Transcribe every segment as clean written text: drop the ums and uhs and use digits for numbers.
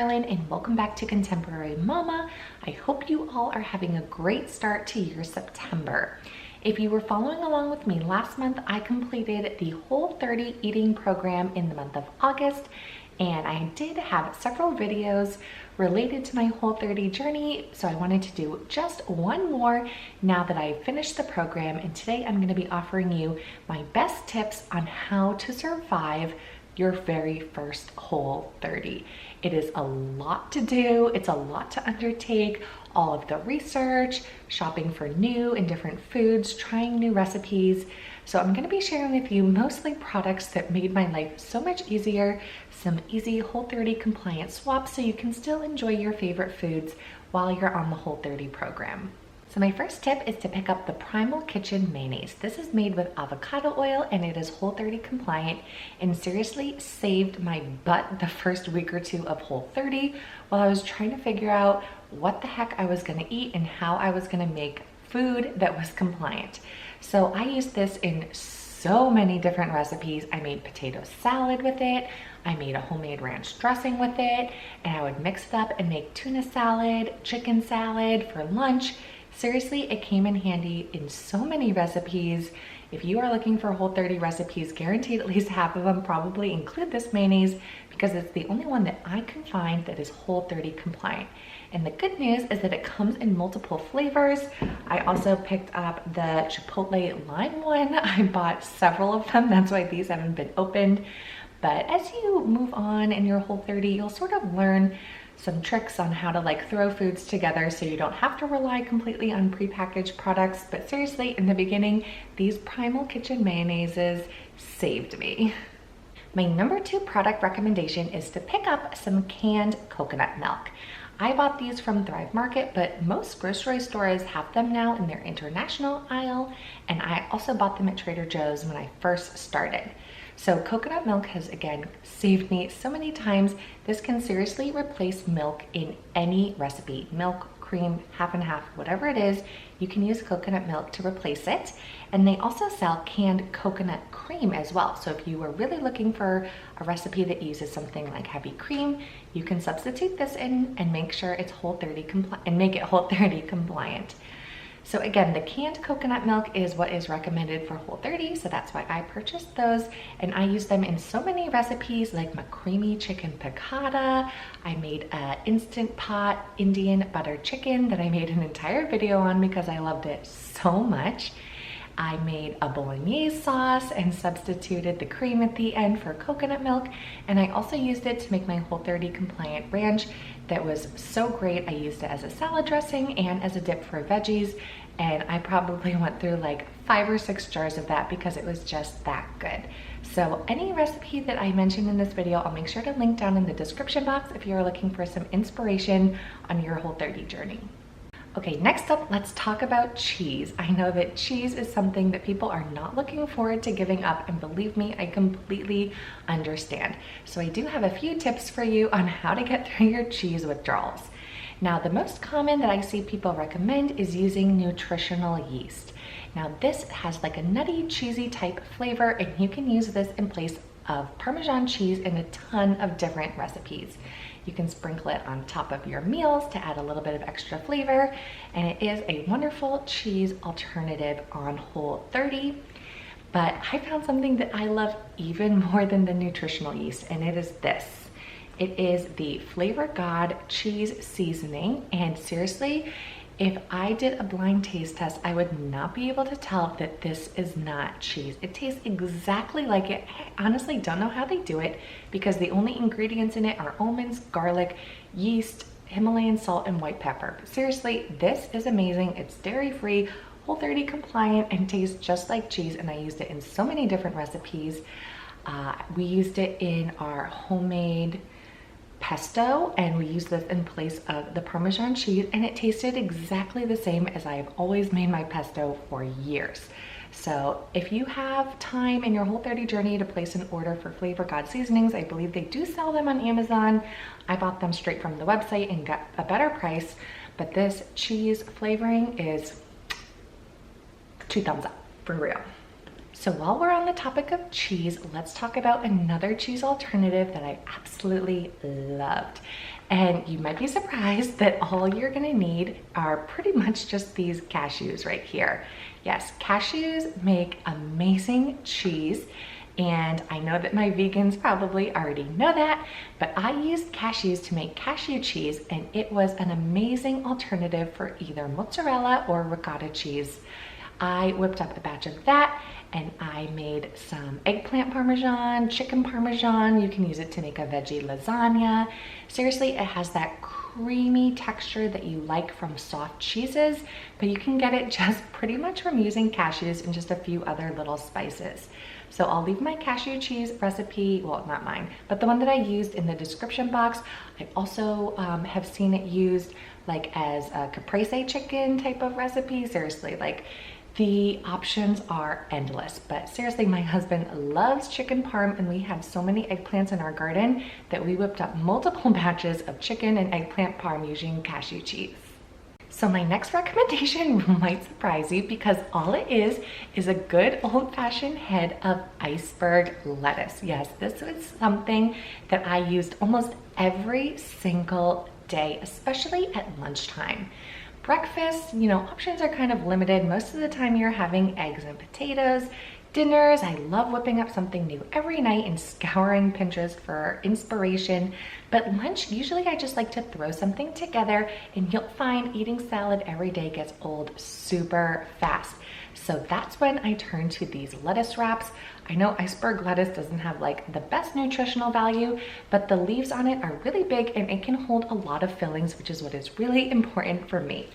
Carolyn and welcome back to Contemporary Mama. I hope you all are having a great start to your September. If you were following along with me last month, I completed the Whole30 eating program in the month of August, and I did have several videos related to my Whole30 journey, so I wanted to do just one more now that I've finished the program. And today I'm going to be offering you my best tips on how to survive your very first Whole30. It is a lot to do, it's a lot to undertake, all of the research, shopping for new and different foods, trying new recipes. So I'm gonna be sharing with you mostly products that made my life so much easier, some easy Whole30 compliant swaps so you can still enjoy your favorite foods while you're on the Whole30 program. So my first tip is to pick up the Primal Kitchen Mayonnaise. This is made with avocado oil and it is Whole30 compliant, and seriously saved my butt the first week or two of Whole30 while I was trying to figure out what the heck I was gonna eat and how I was gonna make food that was compliant. So I used this in so many different recipes. I made potato salad with it, I made a homemade ranch dressing with it, and I would mix it up and make tuna salad, chicken salad for lunch. Seriously, it came in handy in so many recipes. If you are looking for Whole30 recipes, guaranteed at least half of them probably include this mayonnaise because it's the only one that I can find that is Whole30 compliant. And the good news is that it comes in multiple flavors. I also picked up the Chipotle lime one. I bought several of them. That's why these haven't been opened. But as you move on in your Whole30, you'll sort of learn some tricks on how to throw foods together so you don't have to rely completely on prepackaged products. But seriously, in the beginning, these Primal Kitchen Mayonnaises saved me. My number 2 product recommendation is to pick up some canned coconut milk. I bought these from Thrive Market, but most grocery stores have them now in their international aisle, and I also bought them at Trader Joe's when I first started. So coconut milk has, again, saved me so many times. This can seriously replace milk in any recipe. Milk, cream, half and half, whatever it is, you can use coconut milk to replace it. And they also sell canned coconut cream as well. So if you were really looking for a recipe that uses something like heavy cream, you can substitute this in and make sure it's Whole30 compliant and make it Whole30 compliant. So again, the canned coconut milk is what is recommended for Whole30, so that's why I purchased those, and I use them in so many recipes like my creamy chicken piccata. I made an Instant Pot Indian butter chicken that I made an entire video on because I loved it so much. I made a bolognese sauce and substituted the cream at the end for coconut milk, and I also used it to make my Whole30 compliant ranch that was so great. I used it as a salad dressing and as a dip for veggies, and I probably went through 5 or 6 jars of that because it was just that good. So any recipe that I mentioned in this video, I'll make sure to link down in the description box if you're looking for some inspiration on your Whole30 journey. Okay, next up, let's talk about cheese. I know that cheese is something that people are not looking forward to giving up, and believe me, I completely understand. So I do have a few tips for you on how to get through your cheese withdrawals. Now, the most common that I see people recommend is using nutritional yeast. Now, this has a nutty, cheesy type flavor, and you can use this in place of Parmesan cheese in a ton of different recipes. You can sprinkle it on top of your meals to add a little bit of extra flavor, and it is a wonderful cheese alternative on Whole30. But I found something that I love even more than the nutritional yeast, and it is this. It is the Flavor God cheese seasoning, and seriously, if I did a blind taste test, I would not be able to tell that this is not cheese. It tastes exactly like it. I honestly don't know how they do it because the only ingredients in it are almonds, garlic, yeast, Himalayan salt, and white pepper. But seriously, this is amazing. It's dairy-free, Whole30 compliant, and tastes just like cheese, and I used it in so many different recipes. We used it in our homemade pesto, and we used this in place of the Parmesan cheese, and it tasted exactly the same as I have always made my pesto for years. So if you have time in your Whole30 journey to place an order for Flavor God seasonings, I believe they do sell them on Amazon. I bought them straight from the website and got a better price, but this cheese flavoring is 2 thumbs up, for real. So while we're on the topic of cheese, let's talk about another cheese alternative that I absolutely loved. And you might be surprised that all you're gonna need are pretty much just these cashews right here. Yes, cashews make amazing cheese. And I know that my vegans probably already know that, but I used cashews to make cashew cheese, and it was an amazing alternative for either mozzarella or ricotta cheese. I whipped up a batch of that, and I made some eggplant parmesan, chicken parmesan. You can use it to make a veggie lasagna. Seriously, it has that creamy texture that you like from soft cheeses, but you can get it just pretty much from using cashews and just a few other little spices. So I'll leave my cashew cheese recipe, well, not mine, but the one that I used in the description box. I also have seen it used like as a caprese chicken type of recipe. Seriously, like the options are endless, but seriously, my husband loves chicken parm, and we have so many eggplants in our garden that we whipped up multiple batches of chicken and eggplant parm using cashew cheese. So my next recommendation might surprise you, because all it is a good old-fashioned head of iceberg lettuce. Yes, this is something that I used almost every single day, especially at lunchtime. Breakfast, options are kind of limited. Most of the time you're having eggs and potatoes. Dinners, I love whipping up something new every night and scouring Pinterest for inspiration. But lunch, usually I just like to throw something together, and you'll find eating salad every day gets old super fast. So that's when I turn to these lettuce wraps. I know iceberg lettuce doesn't have like the best nutritional value, but the leaves on it are really big and it can hold a lot of fillings, which is what is really important for me.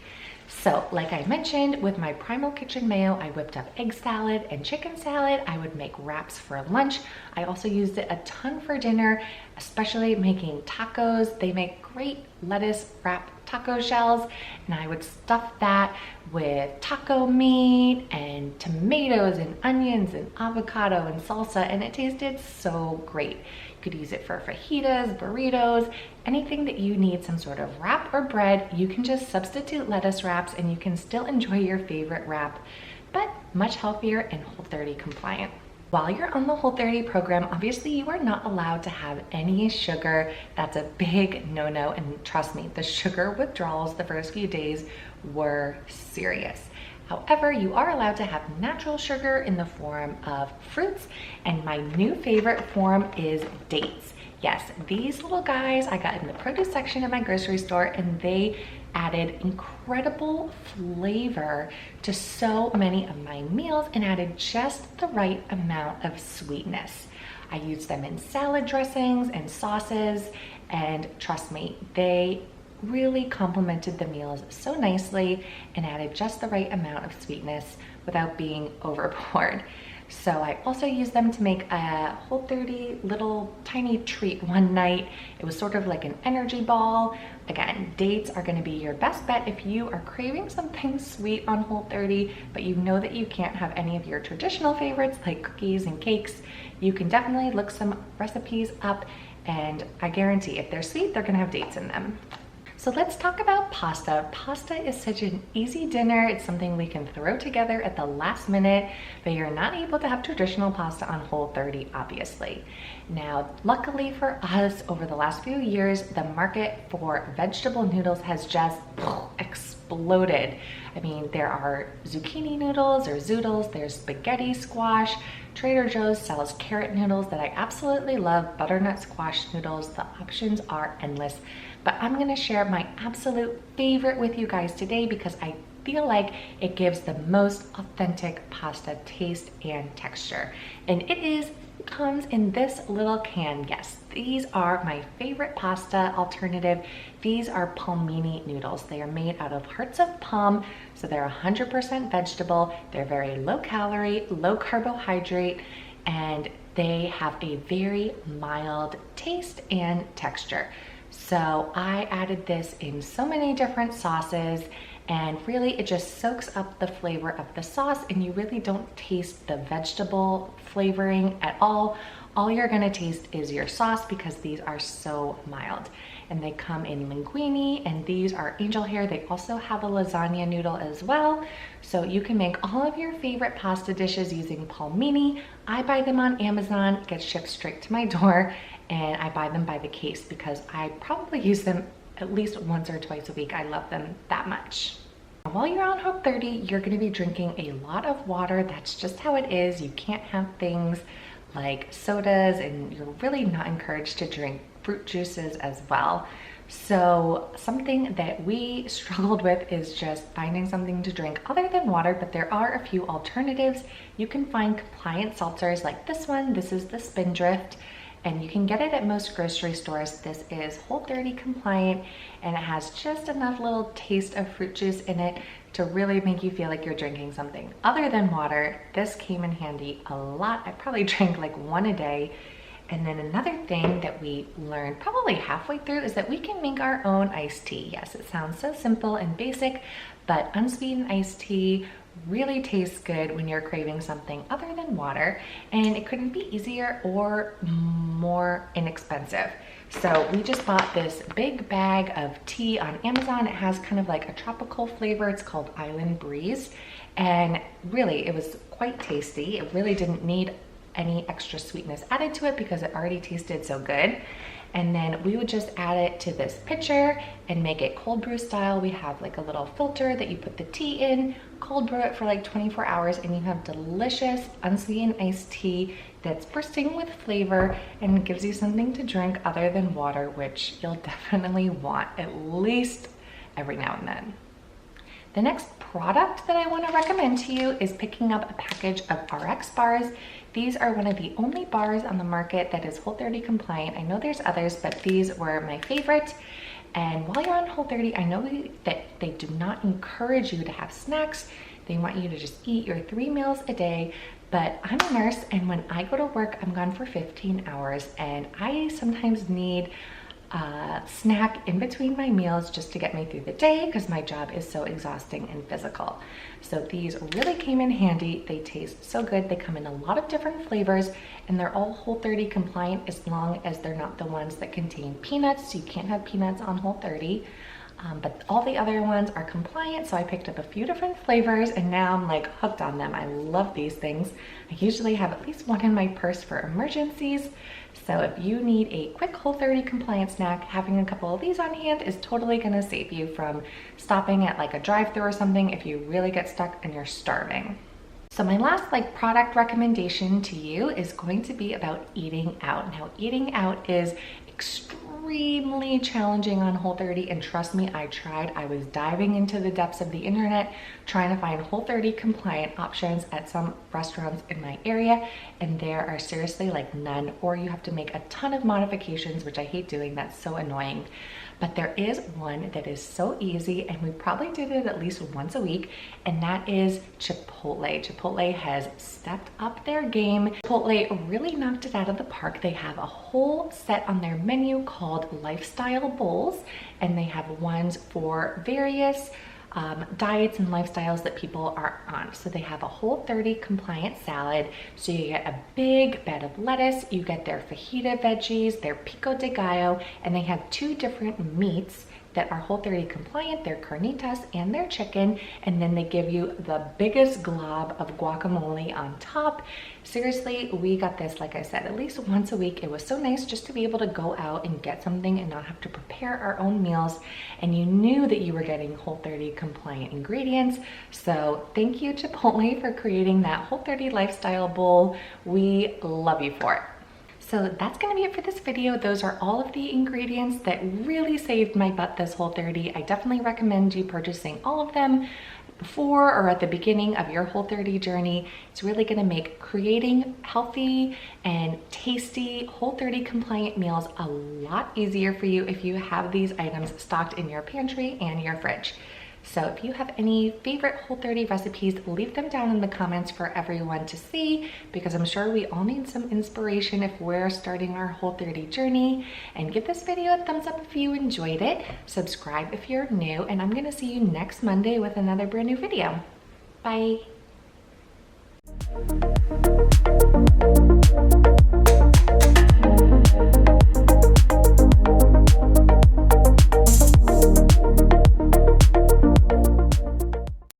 So like I mentioned, with my Primal kitchen mayo, I whipped up egg salad and chicken salad. I would make wraps for lunch. I also used it a ton for dinner, especially making tacos. They make great lettuce wrap taco shells, and I would stuff that with taco meat and tomatoes and onions and avocado and salsa, and it tasted so great. You could use it for fajitas, burritos, anything that you need some sort of wrap or bread. You can just substitute lettuce wraps and you can still enjoy your favorite wrap, but much healthier and Whole30 compliant. While you're on the Whole30 program, obviously you are not allowed to have any sugar. That's a big no-no, and trust me, the sugar withdrawals the first few days were serious. However, you are allowed to have natural sugar in the form of fruits, and my new favorite form is dates. Yes, these little guys I got in the produce section at my grocery store, and they added incredible flavor to so many of my meals and added just the right amount of sweetness. I used them in salad dressings and sauces, and trust me, they really complemented the meals so nicely and added just the right amount of sweetness without being overboard. So I also used them to make a Whole30 little tiny treat one night. It was sort of like an energy ball. Again, dates are gonna be your best bet if you are craving something sweet on Whole30, but you know that you can't have any of your traditional favorites like cookies and cakes. You can definitely look some recipes up, and I guarantee if they're sweet, they're gonna have dates in them. So let's talk about pasta. Pasta is such an easy dinner. It's something we can throw together at the last minute, but you're not able to have traditional pasta on Whole30, obviously. Now, luckily for us, over the last few years, the market for vegetable noodles has just exploded. I mean, there are zucchini noodles or zoodles, there's spaghetti squash, Trader Joe's sells carrot noodles that I absolutely love, butternut squash noodles. The options are endless. But I'm gonna share my absolute favorite with you guys today because I feel like it gives the most authentic pasta taste and texture. And it comes in this little can. Yes, these are my favorite pasta alternative. These are Palmini noodles. They are made out of hearts of palm, so they're 100% vegetable. They're very low calorie, low carbohydrate, and they have a very mild taste and texture. So I added this in so many different sauces, and really it just soaks up the flavor of the sauce, and you really don't taste the vegetable flavoring at all. All you're gonna taste is your sauce because these are so mild. and they come in linguine, and these are angel hair. They also have a lasagna noodle as well. So you can make all of your favorite pasta dishes using Palmini. I buy them on Amazon, it gets shipped straight to my door, and I buy them by the case because I probably use them at least once or twice a week. I love them that much. While you're on Whole30, you're going to be drinking a lot of water. That's just how it is. You can't have things like sodas, and you're really not encouraged to drink fruit juices as well. So something that we struggled with is just finding something to drink other than water, but there are a few alternatives. You can find compliant seltzers like this one. This is the Spindrift, and you can get it at most grocery stores. This is Whole30 compliant, and it has just enough little taste of fruit juice in it to really make you feel like you're drinking something other than water. This came in handy a lot. I probably drank like one a day. And then another thing that we learned probably halfway through is that we can make our own iced tea. Yes, it sounds so simple and basic, but unsweetened iced tea really tastes good when you're craving something other than water, and it couldn't be easier or more inexpensive. So we just bought this big bag of tea on Amazon. It has kind of like a tropical flavor. It's called Island Breeze, and really it was quite tasty. It really didn't need any extra sweetness added to it because it already tasted so good. And then we would just add it to this pitcher and make it cold brew style. We have like a little filter that you put the tea in, cold brew it for like 24 hours, and you have delicious unsweetened iced tea that's bursting with flavor and gives you something to drink other than water, which you'll definitely want at least every now and then. The next product that I want to recommend to you is picking up a package of RX bars. These are one of the only bars on the market that is Whole30 compliant. I know there's others, but these were my favorite. And while you're on Whole30, I know that they do not encourage you to have snacks. They want you to just eat your 3 meals a day. But I'm a nurse, and when I go to work, I'm gone for 15 hours, and I sometimes need a snack in between my meals just to get me through the day because my job is so exhausting and physical. So these really came in handy. They taste so good. They come in a lot of different flavors, and they're all Whole30 compliant as long as they're not the ones that contain peanuts. So you can't have peanuts on Whole30. But all the other ones are compliant, so I picked up a few different flavors, and now I'm like hooked on them. I love these things. I usually have at least one in my purse for emergencies. So if you need a quick Whole30 compliant snack, having a couple of these on hand is totally gonna save you from stopping at like a drive-thru or something if you really get stuck and you're starving. So my last product recommendation to you is going to be about eating out. Now, eating out is extremely challenging on Whole30, and trust me, I tried. I was diving into the depths of the internet trying to find Whole30 compliant options at some restaurants in my area, and there are seriously like none, or you have to make a ton of modifications, which I hate doing. That's so annoying. But there is one that is so easy, and we probably did it at least once a week, and that is Chipotle. Chipotle has stepped up their game. Chipotle really knocked it out of the park. They have a whole set on their menu called Lifestyle Bowls, and they have ones for various diets and lifestyles that people are on. So they have a Whole30 compliant salad. So you get a big bed of lettuce, you get their fajita veggies, their pico de gallo, and they have 2 different meats that are Whole30 compliant, their carnitas and their chicken, and then they give you the biggest glob of guacamole on top. Seriously, we got this, like I said, at least once a week. It was so nice just to be able to go out and get something and not have to prepare our own meals, and you knew that you were getting Whole30 compliant ingredients. So thank you, Chipotle, for creating that Whole30 lifestyle bowl. We love you for it. So that's gonna be it for this video. Those are all of the ingredients that really saved my butt this Whole30. I definitely recommend you purchasing all of them before or at the beginning of your Whole30 journey. It's really gonna make creating healthy and tasty Whole30 compliant meals a lot easier for you if you have these items stocked in your pantry and your fridge. So if you have any favorite Whole30 recipes, leave them down in the comments for everyone to see, because I'm sure we all need some inspiration if we're starting our Whole30 journey. And give this video a thumbs up if you enjoyed it, subscribe if you're new, and I'm gonna see you next Monday with another brand new video. Bye.